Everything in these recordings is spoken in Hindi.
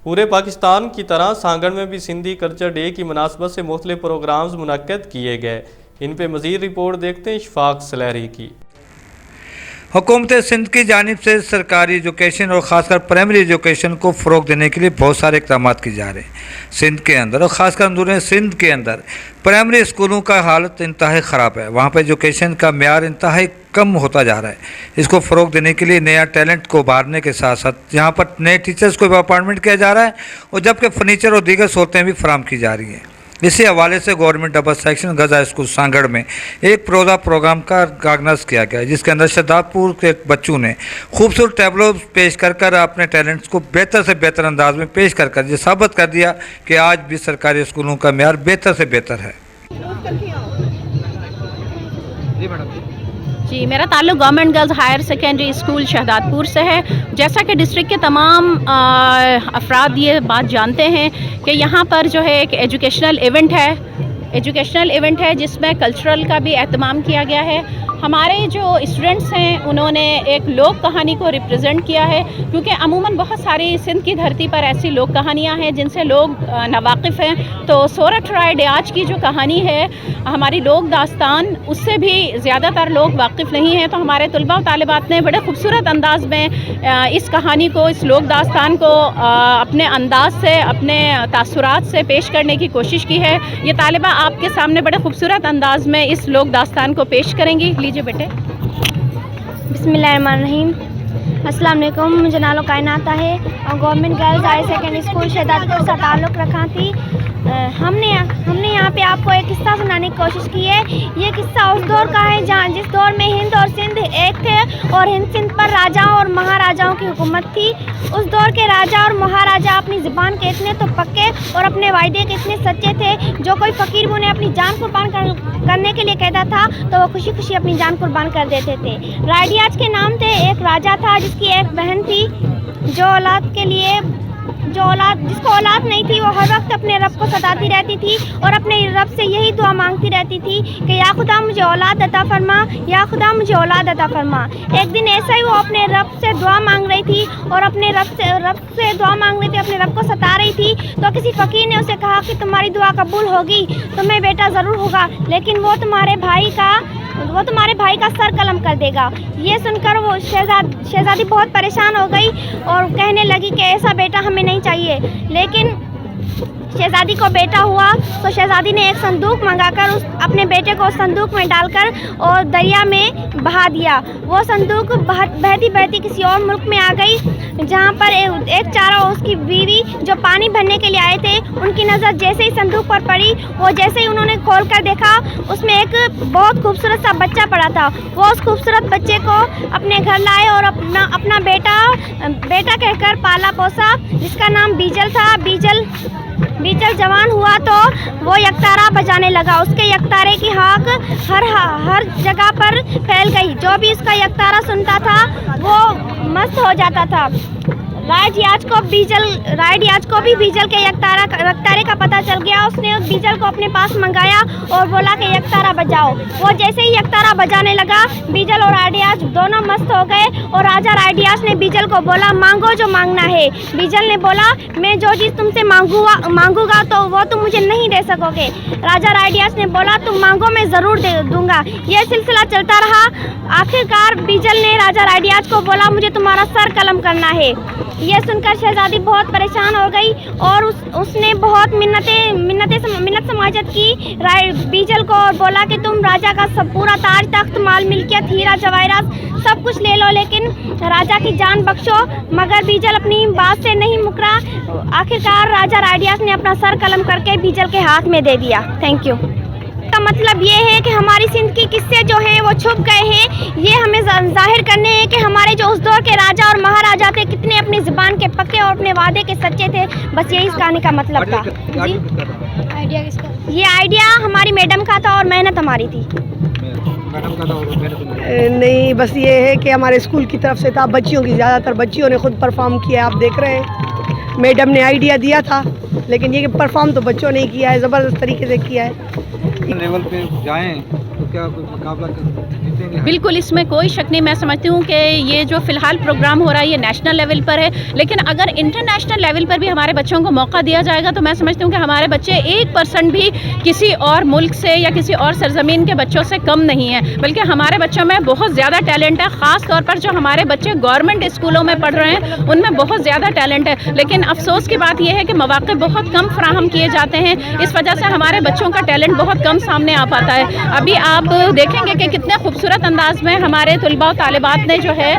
पूरे पाकिस्तान की तरह सांगड़ में भी सिंधी कल्चर डे की मुनासबत से मुख्तलिफ प्रोग्राम्स मुनक्कद किए गए। इन पे मज़ीद रिपोर्ट देखते हैं इशफाक सलहरी की। हुकूमत सिंध की जानिब से सरकारी एजुकेशन और ख़ासकर प्राइमरी एजुकेशन को फ़रोग देने के लिए बहुत सारे इक़दाम किए जा रहे हैं। सिंध के अंदर और ख़ासकर अंदरूनी सिंध के अंदर प्राइमरी स्कूलों का हालत इंतहाई ख़राब है। वहाँ पर एजुकेशन का मेयार इंतहाई कम होता जा रहा है। इसको फ़रोग देने के लिए नया टैलेंट को उभारने के साथ साथ यहाँ पर नए टीचर्स को भी अपॉइंटमेंट किया जा रहा है और जबकि फर्नीचर और दीगर सहूलतें भी फराहम की जा रही हैं। इसी हवाले से गवर्नमेंट डबल सेक्शन गजा स्कूल सांगड़ में एक प्रोग्राम का ऑर्गेनाइज किया गया, जिसके अंदर शहजादपुर के बच्चों ने खूबसूरत टैबलो पेश कर अपने टैलेंट्स को बेहतर से बेहतर अंदाज में पेश कर ये साबित कर दिया कि आज भी सरकारी स्कूलों का मेयार बेहतर से बेहतर है। जी, मेरा ताल्लुक़ government girls higher secondary school Shahzadpur से है। जैसा कि डिस्ट्रिक्ट के तमाम अफराद ये बात जानते हैं कि यहाँ पर जो है एक एजुकेशनल इवेंट है जिसमें कल्चरल का भी एहतमाम किया गया है। हमारे जो स्टूडेंट्स हैं उन्होंने एक लोक कहानी को रिप्रेजेंट किया है, क्योंकि अमूमन बहुत सारी सिंध की धरती पर ऐसी लोक कहानियाँ हैं जिनसे लोग नावाकिफ़ हैं। तो सोरठ राय डियाच की जो कहानी है हमारी लोक दास्तान, उससे भी ज़्यादातर लोग वाकिफ़ नहीं हैं। तो हमारे तलबा और तालिबात ने बड़े खूबसूरत अंदाज में इस कहानी को, इस लोक दास्तान को अपने अंदाज से, अपने तासुरात से पेश करने की कोशिश की है। ये तालिबा आपके सामने बड़े खूबसूरत अंदाज में इस लोक दास्तान को पेश करेंगी। लीजिए बेटे। बिस्मिल्लाहिर्रहमानिर्रहीम। अस्सलाम वालेकुम। मुझे नालो कायनात है और government girls higher secondary school Shahzadpur से ताल्लुक़ रखा थी। हमने यहाँ पे आपको एक किस्सा सुनाने की कोशिश की है। ये किस्सा उस दौर का है जहाँ जिस दौर में हिंद और सिंध एक थे और हिंद सिंध पर राजाओं और महाराजाओं की हुकूमत थी। उस दौर के राजा और महाराजा अपनी ज़ुबान के इतने तो पक्के और अपने वायदे के इतने सच्चे थे, जो कोई फ़कीर उन्हें अपनी जान कुर्बान करने के लिए कहता था तो वो खुशी खुशी अपनी जान कुर्बान कर देते थे। राय डियाच के नाम थे। एक राजा था जिसकी एक बहन थी जिसको औलाद नहीं थी। वो हर वक्त अपने रब को सताती रहती थी और अपने रब से यही दुआ मांगती रहती थी कि या खुदा मुझे औलाद अता फरमा, या खुदा मुझे औलाद अता फरमा। एक दिन ऐसा ही वो अपने रब से दुआ मांग रही थी और अपने रब से दुआ मांग रही थी, अपने रब को सता रही थी। तो किसी फ़कीर ने उसे कहा कि तुम्हारी दुआ कबूल होगी, तुम्हें बेटा ज़रूर होगा, लेकिन वो तुम्हारे भाई का सर कलम कर देगा। ये सुनकर वो शहजादी बहुत परेशान हो गई और कहने लगी कि ऐसा बेटा हमें नहीं चाहिए। लेकिन शहजादी को बेटा हुआ तो शहजादी ने एक संदूक मंगाकर अपने बेटे को उस संदूक में डालकर और दरिया में बहा दिया। वो संदूक बहती बहती किसी और मुल्क में आ गई, जहाँ पर एक चारा और उसकी बीवी जो पानी भरने के लिए आए थे, उनकी नज़र जैसे ही संदूक पर पड़ी, वो जैसे ही उन्होंने खोल कर देखा उसमें एक बहुत खूबसूरत सा बच्चा पड़ा था। वो उस खूबसूरत बच्चे को अपने घर लाए और अपना बेटा कहकर पाला पोसा, जिसका नाम बीजल था। बीजल जवान हुआ तो वो यकतारा बजाने लगा। उसके यकतारे की हाँक हर जगह पर फैल गई। जो भी उसका यकतारा सुनता था वो मस्त हो जाता था। राय डियाच को भी बीजल के यकतारे का पता चल गया। उसने उस बीजल को अपने पास मंगाया और बोला कि यकतारा बजाओ। वो जैसे ही यकतारा बजाने लगा, बीजल और राय डियाच दोनों मस्त हो गए और राजा राय डियाच ने बीजल को बोला, मांगो जो मांगना है। बीजल ने बोला, मैं जो चीज़ तुमसे मांगूंगा तो वो तुम मुझे नहीं दे सकोगे। राजा राय डियाच ने बोला, तुम मांगो, मैं ज़रूर दे दूंगा। यह सिलसिला चलता रहा। आखिरकार बीजल ने राजा राय डियाच को बोला, मुझे तुम्हारा सर कलम करना है। यह सुनकर शहजादी बहुत परेशान हो गई और उसने बहुत मिन्नत समाजत की बीजल को और बोला कि तुम राजा का सब पूरा ताज तख्त माल मिल्कियत हीरा जवाहरात सब कुछ ले लो, लेकिन राजा की जान बख्शो। मगर बीजल अपनी बात से नहीं मुकरा। आखिरकार राजा राय डियाच ने अपना सर कलम करके बीजल के हाथ में दे दिया। Thank you. का मतलब ये है कि हमारी सिंध की किस्से जो हैं वो छुप गए हैं। ये हमें जाहिर करने हैं कि हमारे जो उस दौर के राजा और महाराजा थे कितने अपनी ज़ुबान के पक्के और अपने वादे के सच्चे थे। बस यही इस कहानी का मतलब था। जी, आइडिया किसका? ये आइडिया हमारी मैडम का था और मेहनत हमारी थी। नहीं, बस ये है कि हमारे स्कूल की तरफ से था। बच्चियों की, ज़्यादातर बच्चियों ने खुद परफॉर्म किया, आप देख रहे हैं। मैडम ने आइडिया दिया था, लेकिन ये परफॉर्म तो बच्चों ने किया है, ज़बरदस्त तरीके से किया है। लेवल पे जाएं तो क्या कोई मुकाबला समझते हैं कि बिल्कुल इसमें कोई शक नहीं। मैं समझती हूँ कि ये जो फ़िलहाल प्रोग्राम हो रहा है ये नेशनल लेवल पर है, लेकिन अगर इंटरनेशनल लेवल पर भी हमारे बच्चों को मौका दिया जाएगा तो मैं समझती हूँ कि हमारे बच्चे 1% भी किसी और मुल्क से या किसी और सरजमीन के बच्चों से कम नहीं है, बल्कि हमारे बच्चों में बहुत ज़्यादा टैलेंट है। ख़ास तौर पर जो हमारे बच्चे गवर्नमेंट स्कूलों में पढ़ रहे हैं उनमें बहुत ज़्यादा टैलेंट है, लेकिन अफसोस की बात यह है कि मौक़े बहुत कम फराहम किए जाते हैं। इस वजह से हमारे बच्चों का टैलेंट बहुत कम सामने आ पाता है। अभी आप देखेंगे कि कितने खूबसूरत अंदाज में हमारे तलबा और तालिबात ने जो है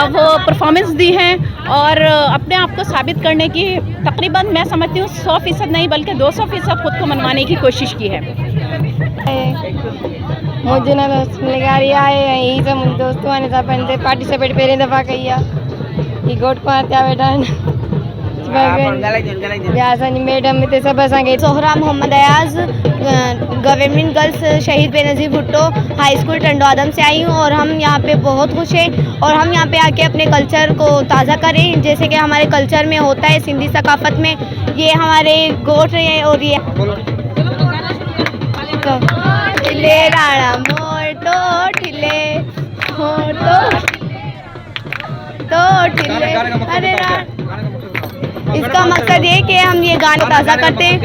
वो परफॉर्मेंस दी है और अपने आप को साबित करने की तकरीबन मैं समझती हूँ 100% नहीं बल्कि 200% खुद को मनवाने की कोशिश की है। मुझे ना मिलगारी आए यही सब दोस्तों ने सब पार्टिसिपेट पहली दफ़ा किया ये गोट को आते बेटा मैडम में सब सोहरा मोहम्मद अयाज गवर्नमेंट गर्ल्स शहीद बेनज़ीर भुट्टो हाई स्कूल टंडो आदम से आई हूँ और हम यहाँ पे बहुत खुश हैं और हम यहाँ पे आके अपने कल्चर को ताज़ा करें, जैसे कि हमारे कल्चर में होता है सिंधी सकाफत में ये हमारे गोट है और ये ठिले राणा मोटो ठिले अरे इसका मकसद ये कि हम ये गाने ताज़ा करते हैं।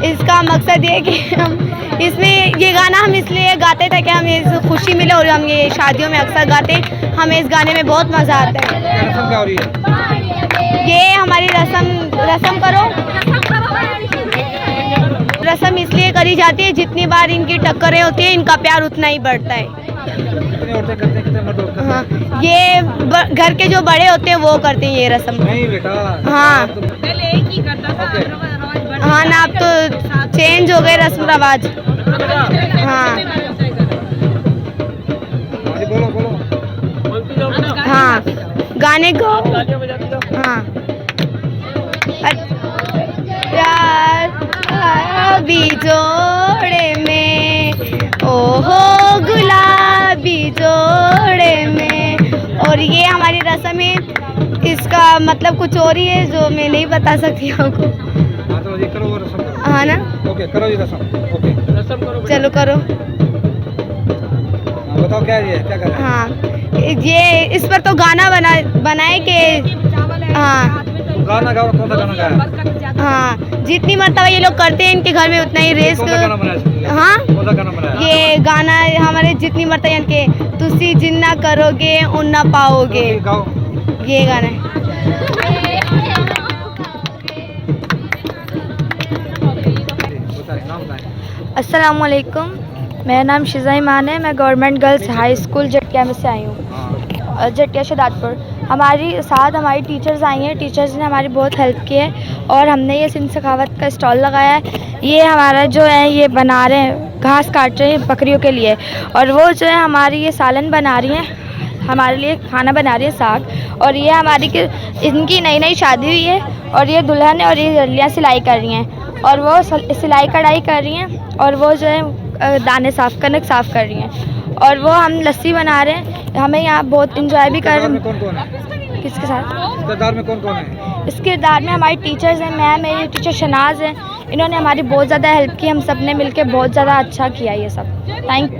इसका मकसद ये कि हम इसमें ये गाना हम इसलिए गाते थे कि हमें खुशी मिले और हम ये शादियों में अक्सर गाते हैं। हमें इस गाने में बहुत मज़ा आता है। ये हमारी रस्म इसलिए करी जाती है जितनी बार इनकी टक्करें होती हैं इनका प्यार उतना ही बढ़ता है। हाँ ये घर के जो बड़े होते हैं वो करते हैं ये रस्म। नहीं बेटा हाँ हाँ ना अब तो चेंज हो गए रस्म रवाज। हाँ बोलो हाँ गाने को हाँ गुलाबी जोड़े में ओहो गुलाबी जोड़े में। और ये हमारी रस्म है, इसका मतलब कुछ और ही है जो मैं नहीं बता सकती आपको। हाँ ना ओके करो ये रस्म करो चलो करो। बताओ क्या है क्या कर रहे हैं? हाँ ये इस पर तो गाना बनाए कि हाँ गाना गाओ, कौन सा गाना गाया? हाँ जितनी मरतबा ये लोग करते हैं इनके घर में उतना ही रेस। कौन सा गाना बनाया इसके लिए? हाँ कौन सा गाना बनाया? ये गाना हमारे जितनी मरतबा इनके तुसी जिन्ना करोगे उन्ना पाओगे, गाओ ये गाना है। अस्सलाम वालेकुम, मेरा नाम शिज़ा ईमान है। मैं government girls high school Jatia में से आई हूँ, जटिया शहदादपुर। हमारी साथ हमारी टीचर्स आई हैं, टीचर्स ने हमारी बहुत हेल्प की है और हमने ये सिंध सखावत का स्टॉल लगाया है। ये हमारा जो है ये बना रहे हैं, घास काट रहे हैं बकरियों के लिए और वो जो है हमारी ये सालन बना रही हैं, हमारे लिए खाना बना रही है साग। और ये हमारी इनकी नई नई शादी हुई है और ये दुल्हन है और ये जल्लियाँ सिलाई कर रही हैं और वो सिलाई कढ़ाई कर रही हैं और वो जो है दाने कनक साफ़ कर रही हैं और वो हम लस्सी बना रहे हैं। हमें यहाँ बहुत इंजॉय भी कर रहे हैं। कौन कौन है किसके साथ? किरदार में कौन कौन है? इस किरदार में हमारी टीचर्स हैं, मैं मेरी टीचर शनाज है, इन्होंने हमारी बहुत ज़्यादा हेल्प की। हम सब ने मिलकर बहुत ज़्यादा अच्छा किया ये सब। Thank you.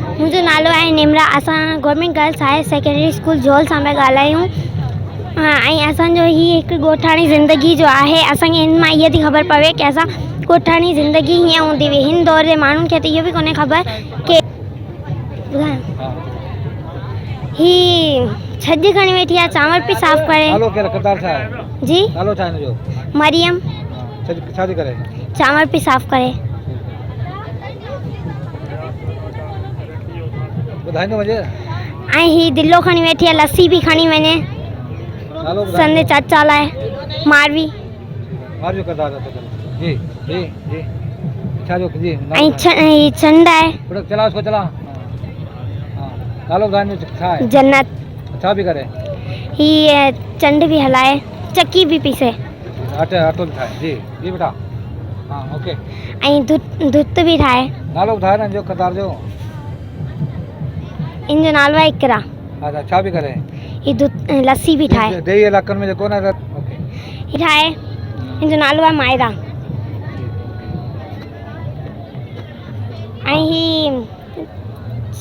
मुंहिंजो नालो आहे निमरा। असां government girls higher secondary school Jhol सां पिया ॻाल्हायूं। ऐं असांजो हीअ हिकु ॻोठाणी ज़िंदगी जो आहे। असांखे हिन मां इहा थी ख़बर पवे की असां ॻोठाणी ज़िंदगी हीअं हूंदी हुई। हिन दौर जे माण्हुनि खे त इहो बि कोन्हे ख़बर की ही छॼ खणी वेठी आहे चांवर पई साफ़ करे। नालो केरु किरदार छा आहे? जी नालो छा आहे हिनजो? मरियम छा थी करे? चांवर पई साफ़ करे। ॿुधाईंदो वञे। ऐं ही दिलो खणी वेठी आहे लस्सी बि खणी वञे नालो संदे चाचा लाइ मारवी। मारवी किरदार आहे जी जी जी छा जो जी ऐं चंड आहे चला उसको चला। नालो ॿुधाईंदो छा आहे? जन्नत। छा बि करे? ही चंड भी हलाए चक्की भी पीसे आटो भी ठाहे। जी जी बेटा हाँ ओके। ऐं धुत भी ठाहे। नालो ॿुधाए न जो किरदार जो। इनजो नालो आहे इकरा। अच्छा छा बि करे? ही लस्सी भी ठाहे। ॾेई इलाइक़नि में जेको न ओके ही ठाहे। इनजो नालो आहे मायरा। ऐं ही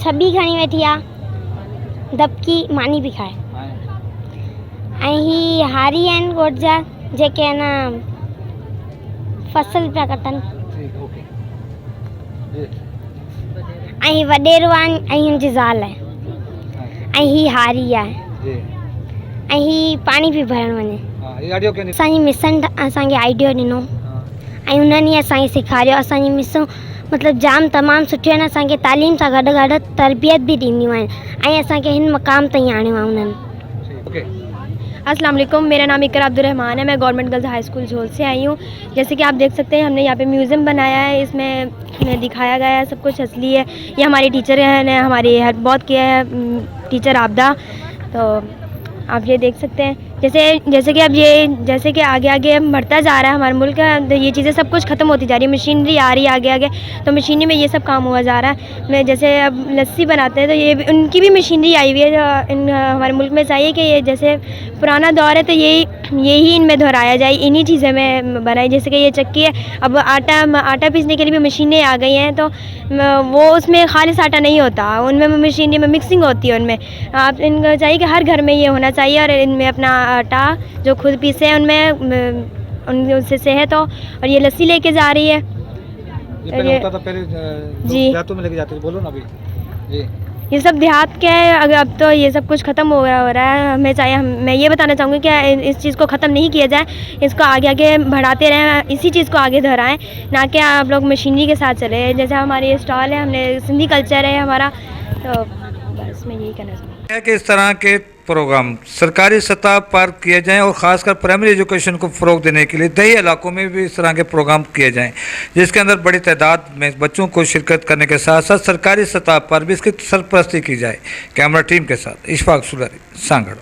छबी खणी वेठी आहे दबकी मानी बि खाए ऐं ही हारी आहिनि ॻोठ जा जेके आहे न फसल पिया कटनि ऐं ही वॾेरो आहिनि ऐं हुनजी ज़ाल आहे ऐं ही हारी आहे ऐं ही पाणी पई भरणु वञे। असांजी मिसनि असांखे आइडियो ॾिनो ऐं उन्हनि ई असांखे सेखारियो। असांजी मिसूं मतिलबु जाम तमामु सुठियूं आहिनि, असांखे तालीम सां गॾु गॾु तरबियत बि ॾींदियूं आहिनि ऐं असांखे हिन मक़ाम ताईं आणियो आहे उन्हनि। अस्सलाम वालेकुम, मेरा नाम इकरा अब्दुर्रहमान है। मैं गवर्नमेंट गर्ल्स हाई स्कूल झोल से आई हूँ। जैसे कि आप देख सकते हैं हमने यहाँ पे म्यूज़ियम बनाया है, इसमें दिखाया गया है सब कुछ असली है। ये हमारी टीचर हैं, हमारी हेल्प बहुत किया है टीचर आबदा। तो आप ये देख सकते हैं जैसे कि अब ये जैसे कि आगे आगे बढ़ता जा रहा है हमारा मुल्क, तो ये चीज़ें सब कुछ ख़त्म होती जा रही है, मशीनरी आ रही है आगे आगे, तो मशीनरी में ये सब काम हुआ जा रहा है। मैं जैसे अब लस्सी बनाते हैं तो ये उनकी भी मशीनरी आई हुई है। हमारे मुल्क में चाहिए कि ये जैसे पुराना दौर है तो यही इनमें दोहराया जाए, इन्हीं चीज़ें में बनाई। जैसे कि ये चक्की है, अब आटा पीसने के लिए भी मशीनें आ गई हैं, तो वो उसमें खालिस आटा नहीं होता, उनमें मशीनरी में मिक्सिंग होती है। उनमें आप इनको चाहिए कि हर घर में ये होना चाहिए और इनमें अपना आटा जो खुद पीसे हैं उनमें उनसे सेहत हो। और ये लस्सी लेके जा रही है, ये होता था पहले जी देहातों में लेके जाते थे, बोलो ना अभी जी। ये सब देहात क्या है, अगर अब तो ये सब कुछ ख़त्म हो रहा है। हमें चाहिए, मैं ये बताना चाहूँगी कि इस चीज़ को ख़त्म नहीं किया जाए, इसको आगे आगे बढ़ाते रहें, इसी चीज़ को आगे दोहराएं, ना कि आप लोग मशीनरी के साथ चले। जैसे हमारी ये स्टॉल है, हमने सिंधी कल्चर है हमारा, तो बस मैं यही कहना चाहूँगी है कि इस तरह के प्रोग्राम सरकारी सतह पर किए जाएं और ख़ासकर प्राइमरी एजुकेशन को फ़रोग देने के लिए दही इलाकों में भी इस तरह के प्रोग्राम किए जाएं, जिसके अंदर बड़ी तादाद में बच्चों को शिरकत करने के साथ साथ सरकारी सतह पर भी इसकी सरपरस्ती की जाए। कैमरा टीम के साथ इशफाक सुलरी, सांगड़।